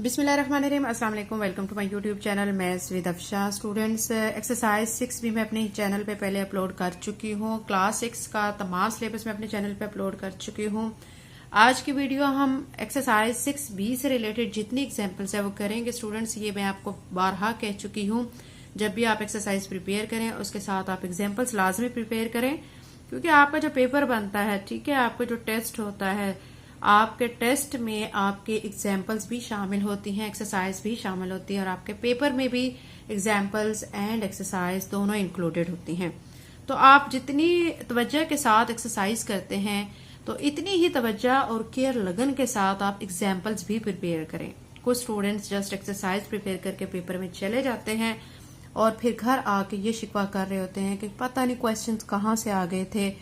बिस्मिल्लाहिर्रहमानिर्रहीम। अस्सलाम वालेकुम। Welcome to my YouTube channel maths with Afsha. Students, exercise 6 भी मैं अपने चैनल पे पहले अपलोड कर चुकी हूँ। क्लास 6 का तमाम सिलेबस मैं अपने चैनल पे अपलोड कर चुकी हूँ। आज की वीडियो हम एक्सरसाइज 6B से रिलेटेड जितनी एग्जाम्पल्स है वो करेंगे। स्टूडेंट्स, ये मैं आपको बारहा कह चुकी हूँ, जब भी आप एक्सरसाइज प्रिपेयर करें उसके साथ आप एग्जाम्पल्स लाजमी प्रिपेयर करें, क्योंकि आपका जो पेपर बनता है, ठीक है, आपका जो टेस्ट होता है, आपके टेस्ट में आपके एग्जाम्पल्स भी शामिल होती हैं, एक्सरसाइज भी शामिल होती है, और आपके पेपर में भी एग्जाम्पल्स एंड एक्सरसाइज दोनों इंक्लूडेड होती हैं। तो आप जितनी तवज्जो के साथ एक्सरसाइज करते हैं तो इतनी ही तवज्जो और केयर लगन के साथ आप एग्जाम्पल्स भी प्रिपेयर करें। कुछ स्टूडेंट्स जस्ट एक्सरसाइज प्रिपेयर करके पेपर में चले जाते हैं और फिर घर आके ये शिकवा कर रहे होते हैं कि पता नहीं क्वेश्चंस कहाँ से आ गए थे,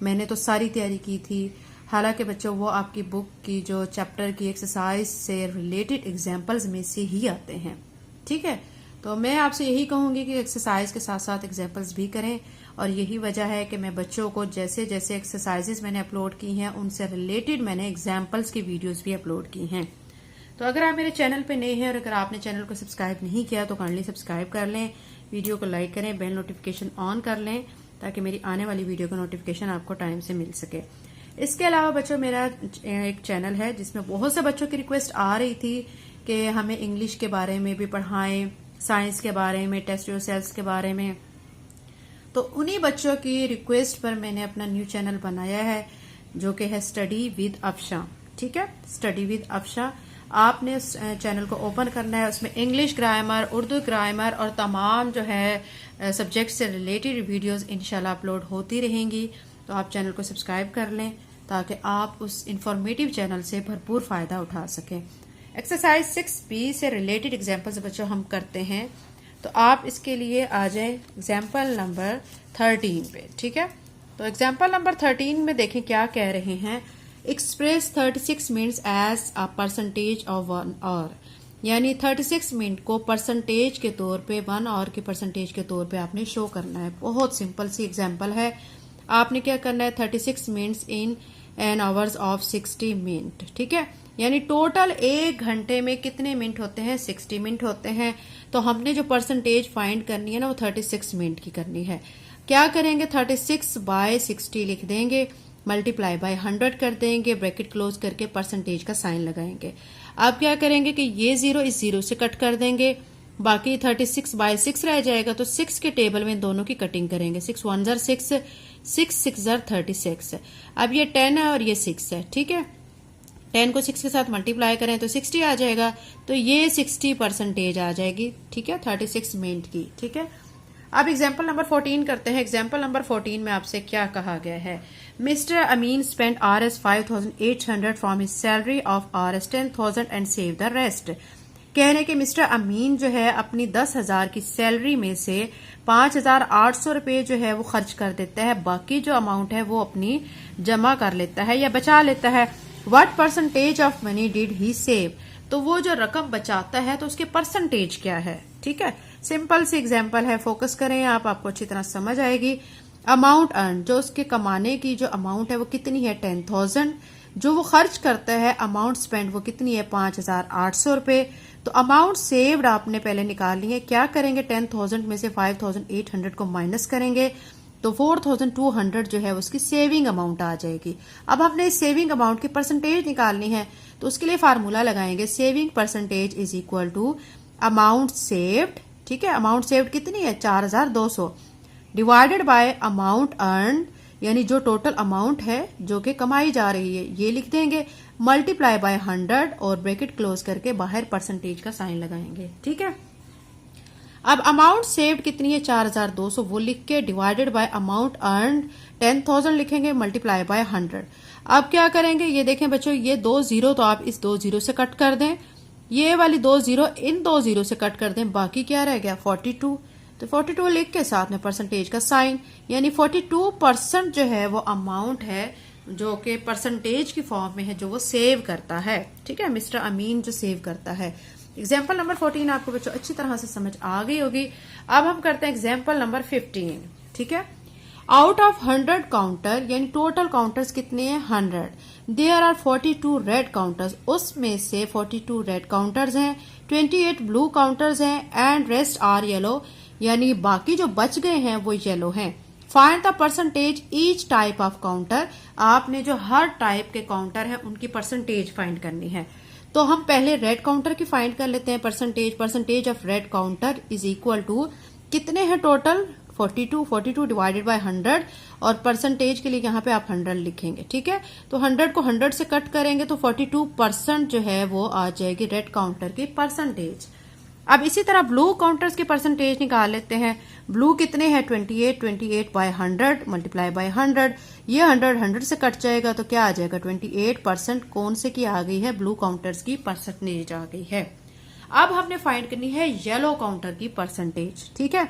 मैंने तो सारी तैयारी की थी। हालांकि बच्चों, वो आपकी बुक की जो चैप्टर की एक्सरसाइज से रिलेटेड एग्जाम्पल्स में से ही आते हैं, ठीक है। तो मैं आपसे यही कहूंगी कि एक्सरसाइज के साथ साथ एग्जाम्पल्स भी करें, और यही वजह है कि मैं बच्चों को जैसे जैसे एक्सरसाइजेस मैंने अपलोड की हैं उनसे रिलेटेड मैंने एग्जाम्पल्स की वीडियोस भी अपलोड की हैं। तो अगर आप मेरे चैनल पे नए हैं और अगर आपने चैनल को सब्सक्राइब नहीं किया तो काइंडली सब्सक्राइब कर लें, वीडियो को लाइक करें, बेल नोटिफिकेशन ऑन कर लें ताकि मेरी आने वाली वीडियो का नोटिफिकेशन आपको टाइम से मिल सके। इसके अलावा बच्चों, मेरा एक चैनल है जिसमें बहुत से बच्चों की रिक्वेस्ट आ रही थी कि हमें इंग्लिश के बारे में भी पढ़ाएं, साइंस के बारे में, टेस्ट योरसेल्फ के बारे में। तो उन्हीं बच्चों की रिक्वेस्ट पर मैंने अपना न्यू चैनल बनाया है जो कि है स्टडी विद अफशा, ठीक है, स्टडी विद अफशा। आपने उस चैनल को ओपन करना है, उसमें इंग्लिश ग्रामर, उर्दू ग्रामर और तमाम जो है सब्जेक्ट से रिलेटेड वीडियोस इंशाल्लाह अपलोड होती रहेंगी। तो आप चैनल को सब्सक्राइब कर लें ताकि आप उस इंफॉर्मेटिव चैनल से भरपूर फायदा उठा सकें। एक्सरसाइज 6B से रिलेटेड एग्जाम्पल्स बच्चों हम करते हैं, तो आप इसके लिए आ जाएं एग्जाम्पल नंबर 13 पे, ठीक है। तो एग्जाम्पल नंबर 13 में देखें क्या कह रहे हैं। Express 36 minutes as a percentage of 1 hour, यानी 36 मिनट को परसेंटेज के तौर पे 1 आवर के परसेंटेज के तौर पे आपने शो करना है। बहुत सिंपल सी एग्जाम्पल है। आपने क्या करना है, 36 minutes in an hours of 60 minute, ठीक है, यानी टोटल 1 घंटे में कितने मिनट होते हैं, 60 मिनट होते हैं। तो हमने जो परसेंटेज फाइंड करनी है ना वो 36 मिनट की करनी है। क्या करेंगे, 36/60 लिख देंगे, मल्टीप्लाई बाय 100 कर देंगे, ब्रैकेट क्लोज करके परसेंटेज का साइन लगाएंगे। अब क्या करेंगे कि ये 0 इस 0 से कट कर देंगे, बाकी 36/6 रह जाएगा। तो 6 के टेबल में दोनों की कटिंग करेंगे, 6 1 जार 6, 6 6 जार 36। अब ये 10 है और ये 6 है, ठीक है। 10 को 6 के साथ मल्टीप्लाई करें तो 60 आ जाएगा। तो ये 60 परसेंटेज आ जाएगी, ठीक है, 36 मिनट की, ठीक है। अब एग्जाम्पल नंबर 14 करते हैं। एग्जाम्पल नंबर 14 में आपसे क्या कहा गया है। Mister Amin spend Rs 5,800 from his salary of Rs 10,000 and save the rest. कहने के मिस्टर अमीन जो है अपनी 10,000 की सैलरी में से 5,800 रुपए जो है वो खर्च कर देता है, बाकी जो अमाउंट है वो अपनी जमा कर लेता है या बचा लेता है। What percentage of money did he save, तो वो जो रकम बचाता है तो उसके परसेंटेज क्या है, ठीक है। सिंपल सी एग्जांपल है, फोकस करें आप, आपको अच्छी तरह समझ आएगी। अमाउंट अर्न, जो उसके कमाने की जो अमाउंट है वो कितनी है, 10,000। जो वो खर्च करता है अमाउंट स्पेंड वो कितनी है, 5,800 रुपए। तो अमाउंट सेव्ड आपने पहले निकालनी है। क्या करेंगे, 10,000 में से 5,800 को माइनस करेंगे तो 4,200 जो है उसकी सेविंग अमाउंट आ जाएगी। अब हमने इस सेविंग अमाउंट की परसेंटेज निकालनी है, तो उसके लिए फार्मूला लगाएंगे, saving percentage is equal to amount saved, ठीक है। अमाउंट सेव्ड कितनी है, 4,200, डिवाइडेड बाय अमाउंट अर्न, यानी जो टोटल अमाउंट है जो कि कमाई जा रही है, ये लिख देंगे, मल्टीप्लाई बाय 100 और ब्रैकेट क्लोज करके बाहर परसेंटेज का साइन लगाएंगे, ठीक है। अब अमाउंट सेव्ड कितनी है, 4,200, वो लिख के डिवाइडेड बाय अमाउंट अर्न 10,000 लिखेंगे, मल्टीप्लाई बाय 100। अब क्या करेंगे, ये देखें बच्चों, ये 2 0 तो आप इस 2 0 से कट कर दें, ये वाली 2 0 इन 2 0 से कट कर दें, बाकी क्या रह गया, 42। तो 42 लिख के साथ में परसेंटेज का साइन, यानी 42% जो है वो अमाउंट है जो कि परसेंटेज की फॉर्म में है, जो वो सेव करता है, ठीक है, मिस्टर अमीन जो सेव करता है। एग्जाम्पल नंबर 14 आपको बच्चों अच्छी तरह से समझ आ गई होगी। अब हम करते हैं एग्जाम्पल नंबर 15, ठीक है। आउट ऑफ 100 काउंटर, यानी टोटल काउंटर्स कितने हैं 100, देयर आर 42 रेड काउंटर्स, उसमें से 42 रेड काउंटर्स हैं, 28 ब्लू काउंटर्स हैं एंड रेस्ट आर येलो, यानी बाकी जो बच गए हैं वो येलो हैं। Find the percentage each type of counter, आपने जो हर टाइप के काउंटर है उनकी परसेंटेज फाइंड करनी है। तो हम पहले रेड काउंटर की फाइंड कर लेते हैं percentage. Percentage of red counter is equal to कितने हैं टोटल 42, 42 डिवाइडेड बाय 100, और परसेंटेज के लिए यहाँ पे आप 100 लिखेंगे, ठीक है। तो 100 को 100 से कट करेंगे तो 42% जो है वो आ जाएगी रेड काउंटर की परसेंटेज। अब इसी तरह ब्लू काउंटर्स की परसेंटेज निकाल लेते हैं। ब्लू कितने हैं 28, 28 बाय 100 मल्टीप्लाई बाय 100, ये 100 से कट जाएगा तो क्या आ जाएगा 28% कौन से की आ गई है, ब्लू काउंटर्स की परसेंटेज आ गई है। अब हमने फाइंड करनी है येलो काउंटर की परसेंटेज, ठीक है।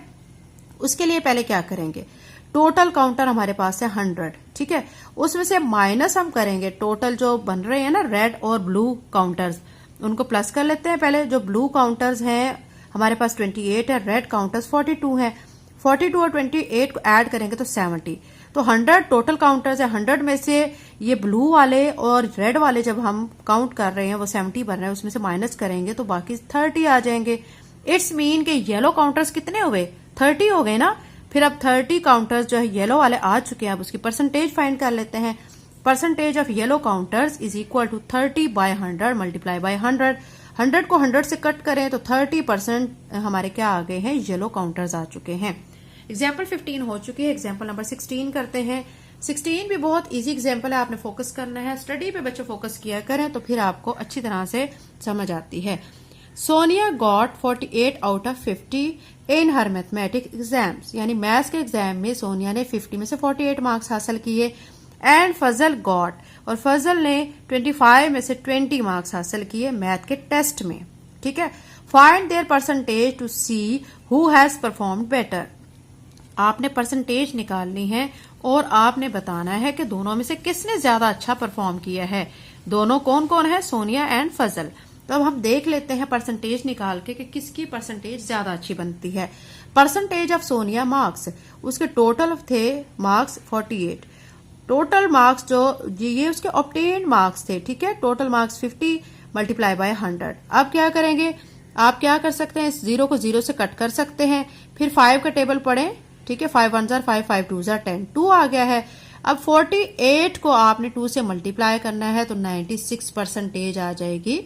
उसके लिए पहले क्या करेंगे, टोटल काउंटर हमारे पास है 100, ठीक है, उसमें से माइनस हम करेंगे टोटल जो बन रहे हैं ना रेड और ब्लू काउंटर्स, उनको प्लस कर लेते हैं। पहले जो ब्लू काउंटर्स हैं हमारे पास 28 है, रेड काउंटर्स 42 है, 42 और 28 को ऐड करेंगे तो 70। तो 100 टोटल काउंटर्स है, 100 में से ये ब्लू वाले और रेड वाले जब हम काउंट कर रहे हैं वो 70 बन रहे हैं, उसमें से माइनस करेंगे तो बाकी 30 आ जाएंगे। इट्स मीन के येलो काउंटर्स कितने हुए 30 हो गए ना। फिर अब 30 काउंटर्स जो है येलो वाले आ चुके हैं, अब उसकी परसेंटेज फाइंड कर लेते हैं। Percentage of yellow counters is equal to 30 by 100 multiply by 100। 100 को 100 से कट करें तो 30% हमारे क्या आ गए हैं, येलो काउंटर्स आ चुके हैं। एग्जाम्पल 15 हो चुकी है, एग्जाम्पल नंबर 16 करते हैं। 16 भी बहुत इजी एग्जाम्पल है, आपने फोकस करना है, स्टडी पे बच्चे फोकस किया करें तो फिर आपको अच्छी तरह से समझ आती है। Sonia got 48 out of 50 in her mathematic exams, यानी मैथ्स के एग्जाम में सोनिया ने 50 में से 48 मार्क्स हासिल किए। एंड फजल गॉट, और फजल ने 25 में से 20 मार्क्स हासिल किए मैथ के टेस्ट में, ठीक है। Find their percentage to see who has performed better, आपने परसेंटेज निकालनी है और आपने बताना है कि दोनों में से किसने ज्यादा अच्छा परफॉर्म किया है। दोनों कौन कौन है, सोनिया एंड फजल। तो अब हम देख लेते हैं परसेंटेज निकाल के कि किसकी परसेंटेज ज्यादा अच्छी बनती है। परसेंटेज ऑफ सोनिया मार्क्स, उसके टोटल थे मार्क्स 48, टोटल मार्क्स जो ये उसके ऑब्टेन्ड मार्क्स थे, ठीक है। Total marks 50 multiply by 100। अब क्या करेंगे, आप क्या कर सकते हैं, इस 0 को 0 से कट कर सकते हैं, फिर 5 का टेबल पढ़ें, ठीक है। 5 1 5, 5 2 10, 2 आ गया है। अब 48 को आपने 2 से मल्टीप्लाई करना है तो 96% आ जाएगी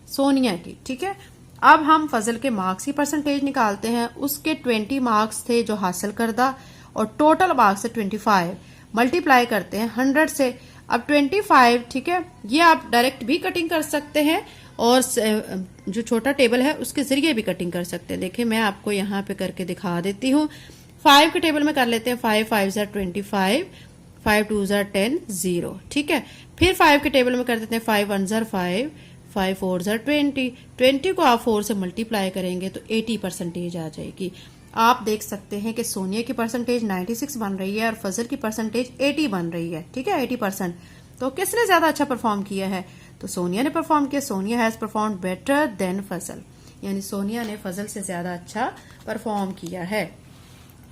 सोनिया की, ठीक है। अब हम फजल के मार्क्स की परसेंटेज निकालते हैं। उसके 20 मार्क्स थे जो हासिल करदा और टोटल मार्क्स है 25, मल्टीप्लाई करते हैं 100 से। अब 25, ठीक है, ये आप डायरेक्ट भी कटिंग कर सकते हैं और जो छोटा टेबल है उसके जरिए भी कटिंग कर सकते हैं। देखिए मैं आपको यहाँ पे करके दिखा देती हूँ। 5 के टेबल में कर लेते हैं 5 5 25, 5 2 10 0, ठीक है। फिर 5 के टेबल में कर देते हैं 5 1 5, 5 4 20, 20 को आप 4 से मल्टीप्लाई करेंगे तो 80% आ जाएगी। आप देख सकते हैं कि सोनिया की परसेंटेज 96 बन रही है और फजल की परसेंटेज 80 बन रही है, ठीक है, 80%। तो किसने ज्यादा अच्छा परफॉर्म किया है, तो सोनिया ने परफॉर्म किया। Sonia has perform better than Fazal, यानी सोनिया ने फजल से ज्यादा अच्छा परफॉर्म किया है।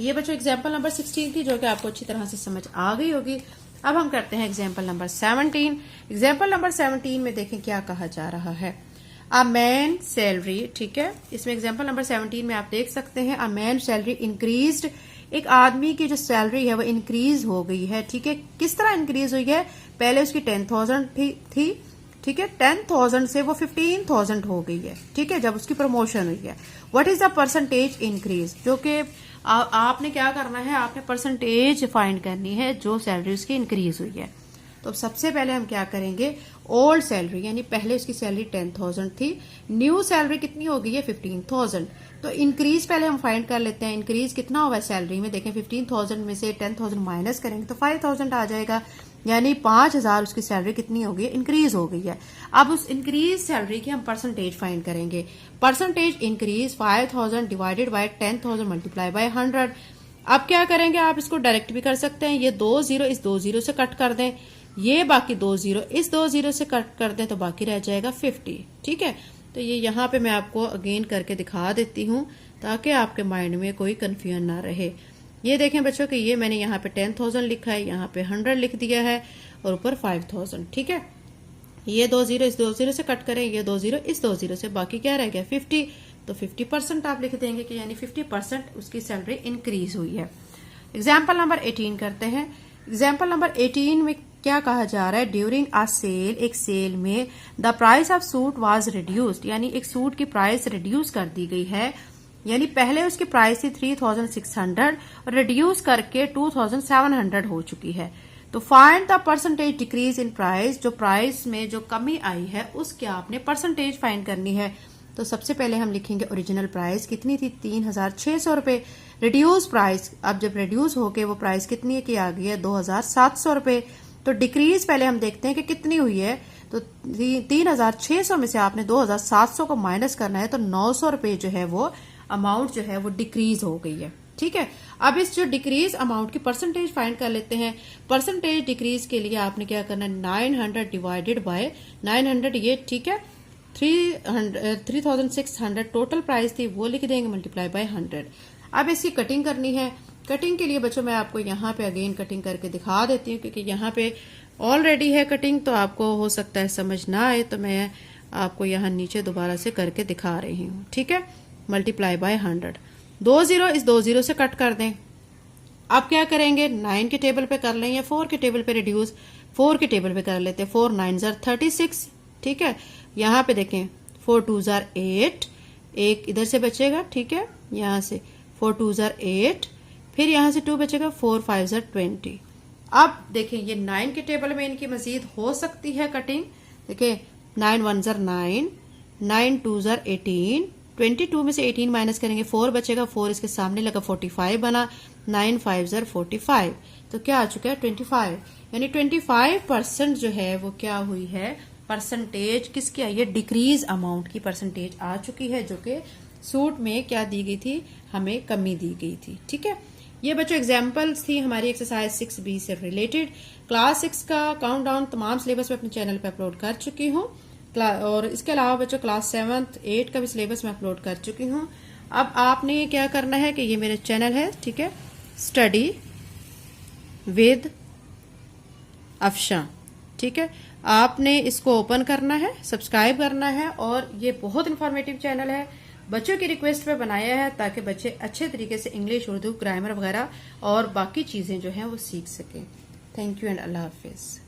ये बच्चों एग्जाम्पल नंबर 16 थी जो कि आपको अच्छी तरह से समझ आ गई होगी। अब हम करते हैं एग्जाम्पल नंबर 17। एग्जाम्पल नंबर 17 में देखें क्या कहा जा रहा है। अ मैन सैलरी, ठीक है, इसमें एग्जाम्पल नंबर 17 में आप देख सकते हैं अ मैन सैलरी इंक्रीज्ड, एक आदमी की जो सैलरी है वो इंक्रीज हो गई है, ठीक है। किस तरह इंक्रीज हुई है, पहले उसकी 10,000 थी, ठीक है, 10,000 से वो 15,000 हो गई है, ठीक है, जब उसकी प्रमोशन हुई है। What is the percentage increase, जो कि आपने क्या करना है, आपने परसेंटेज फाइंड करनी है जो सैलरी उसकी इंक्रीज हुई है। तो सबसे पहले हम क्या करेंगे, ओल्ड सैलरी यानी पहले उसकी सैलरी 10,000 थी, न्यू सैलरी कितनी हो गई है 15,000। तो इंक्रीज पहले हम फाइंड कर लेते हैं, इंक्रीज कितना हुआ है सैलरी में, देखें 15,000 में से 10,000 माइनस करेंगे तो 5,000 आ जाएगा, यानी 5,000 उसकी सैलरी कितनी हो गई है, इंक्रीज हो गई है। अब उस इंक्रीज सैलरी की हम परसेंटेज फाइंड करेंगे। Percentage increase 5,000 divided by 10,000 multiply by 100। अब क्या करेंगे, आप इसको डायरेक्ट भी कर सकते हैं, ये 2 0 इस 2 0 से कट कर दें, ये बाकी 2 0 इस 2 0 से कट कर दें तो बाकी रह जाएगा 50, ठीक है। तो ये यहाँ पे मैं आपको अगेन करके दिखा देती हूँ ताकि आपके माइंड में कोई कंफ्यूजन ना रहे। ये देखें बच्चों कि ये मैंने यहाँ पे 10,000 लिखा है, यहाँ पे 100 लिख दिया है और ऊपर 5,000। ठीक है, ये 2 जीरो इस 2 जीरो से कट करें, ये 2 जीरो इस 2 जीरो से, बाकी क्या रह गया 50। तो 50% आप लिख देंगे कि यानी 50% उसकी सैलरी इंक्रीज हुई है। एग्जाम्पल नंबर 18 करते हैं। एग्जाम्पल नंबर 18 में क्या कहा जा रहा है, ड्यूरिंग अ सेल, एक सेल में the price of suit was reduced, यानी एक सूट की प्राइस रिड्यूस कर दी गई है, यानी पहले उसकी प्राइस थी 3,600 और रिड्यूस करके 2,700 हो चुकी है। तो find the percentage decrease in price, जो प्राइस में जो कमी आई है उसके आपने परसेंटेज फाइंड करनी है। तो सबसे पहले हम लिखेंगे ओरिजिनल प्राइस कितनी थी 3,600 रुपए, रिड्यूस प्राइस, अब जब रिड्यूस होके वो प्राइस कितनी की आ गई है 2,700 रुपए। तो डिक्रीज पहले हम देखते हैं कि कितनी हुई है। तो 3,600 में से आपने 2,700 को माइनस करना है, तो 900 रुपए जो है वो अमाउंट जो है वो डिक्रीज हो गई है। ठीक है, अब इस जो डिक्रीज अमाउंट की परसेंटेज फाइंड कर लेते हैं। परसेंटेज डिक्रीज के लिए आपने क्या करना है 900 डिवाइडेड बाय 900, ये ठीक है 3,600 टोटल प्राइस थी वो लिख देंगे, मल्टीप्लाई बाय 100। अब इसकी कटिंग करनी है। कटिंग के लिए बच्चों मैं आपको यहाँ पे अगेन कटिंग करके दिखा देती हूँ, क्योंकि यहाँ पे ऑलरेडी है कटिंग, तो आपको हो सकता है समझ ना आए, तो मैं आपको यहाँ नीचे दोबारा से करके दिखा रही हूँ। ठीक है, मल्टीप्लाई बाय 100, 2 जीरो इस 2 जीरो से कट कर दें। अब क्या करेंगे 9 के टेबल पे कर लें या 4 के टेबल पे रिड्यूस, 4 के टेबल पे कर लेते हैं। 4 9 ज़र 36। ठीक है, यहाँ पे देखें 4 2 ज़र 8, एक इधर से बचेगा। ठीक है, यहाँ से 4 2 ज़र 8, फिर यहाँ से 2 बचेगा, 4 5 ज़र 20। अब देखें ये 9 के टेबल में इनकी मजीद हो सकती है कटिंग। देखें 9 1 ज़र 9, 9 2 ज़र 18, 22 में से 18 माइनस करेंगे 4 बचेगा, 4 इसके सामने लगा 45 बना, 9 5 ज़र 45, तो क्या आ चुका है 25, यानी 25% जो है वो क्या हुई है परसेंटेज किसकी आई है, डिक्रीज अमाउंट की परसेंटेज आ चुकी है, जो कि सूट में क्या दी गई थी, हमें कमी दी गई थी। ठीक है, ये बच्चों एग्जाम्पल्स थी हमारी एक्सरसाइज 6B से रिलेटेड। क्लास 6 का काउंटडाउन तमाम सिलेबस में अपने चैनल पे अपलोड कर चुकी हूँ, और इसके अलावा बच्चों क्लास 7th 8 का भी सिलेबस मैं अपलोड कर चुकी हूँ। अब आपने क्या करना है कि ये मेरे चैनल है, ठीक है, स्टडी विद अफशा। ठीक है, आपने इसको ओपन करना है, सब्सक्राइब करना है, और ये बहुत इंफॉर्मेटिव चैनल है, बच्चों की रिक्वेस्ट पे बनाया है ताकि बच्चे अच्छे तरीके से इंग्लिश, उर्दू, ग्रामर वगैरह और बाकी चीजें जो हैं वो सीख सकें। Thank you and Allah Hafiz.